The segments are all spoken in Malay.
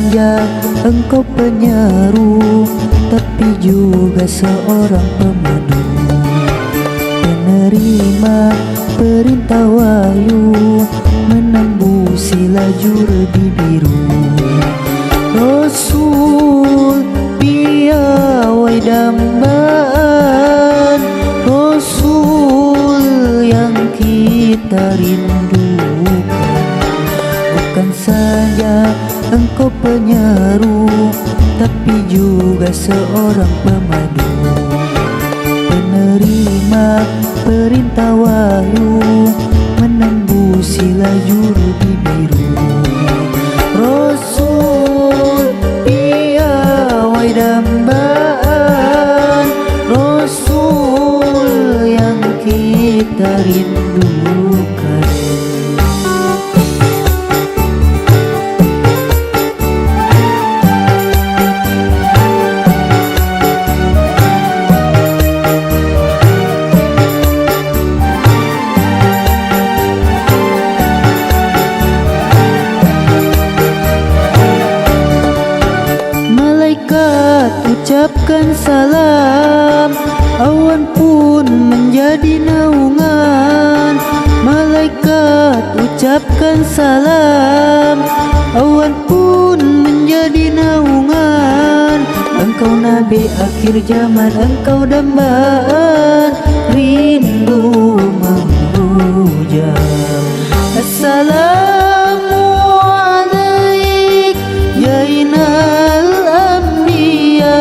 saja engkau penyeru, tapi juga seorang pemandu, penerima perintah wahyu, menembusi lajur bibiru. Rasul piawai dambaan, Rasul yang kita rindukan. Bukan saja engkau penyeru, tapi juga seorang pemandu, penerima perintah wahyu, menembusi lajur bibiru. Rasul piawai dambaan, Rasul yang kita rindukan. Ucapkan salam, awan pun menjadi naungan. Malaikat ucapkan salam, awan pun menjadi naungan. Engkau Nabi akhir zaman, engkau dambaan, rindu menghujam. Assalamu alaik Jainal Anbiya,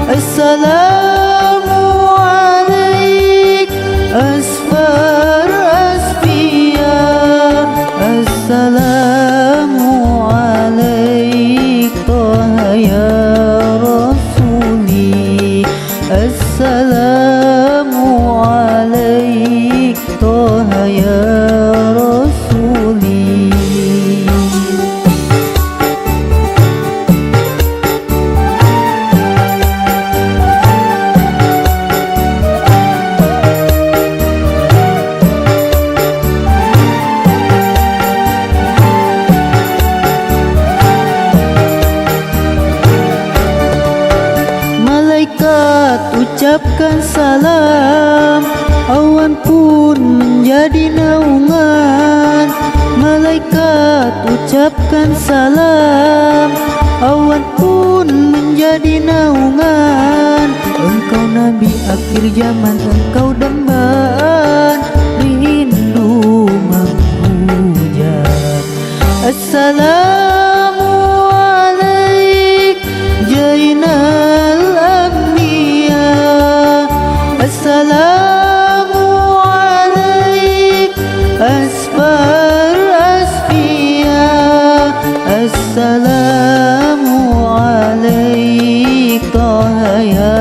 Assalamu alaik Asfar Asfiya, Assalamu alaik Taha ya Rasuli, Assalamu alaik Taha ya Rasuli. Ucapkan salam, awan pun menjadi naungan. Malaikat ucapkan salam, awan pun menjadi naungan. Engkau Nabi akhir zaman, engkau dambaan, rindu menghujam. Assalamu alaik Jainal Anbiya, Assalamu alaik Asfar Asfiya, Assalamu alaik Taha ya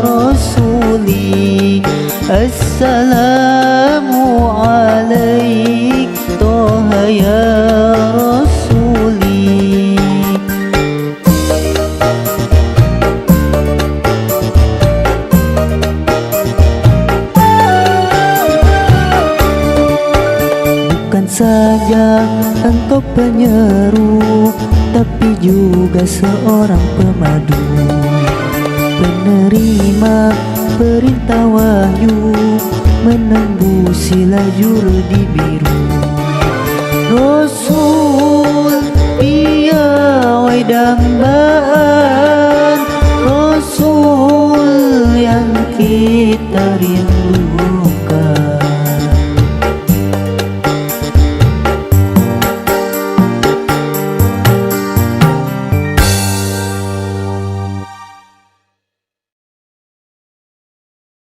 Rasuli, Assalamu alaik Taha ya Rasuli. Saja engkau penyeru, tapi juga seorang pemandu, penerima perintah wahyu, menembusi lajur di biru. Rasul piawai dambaan,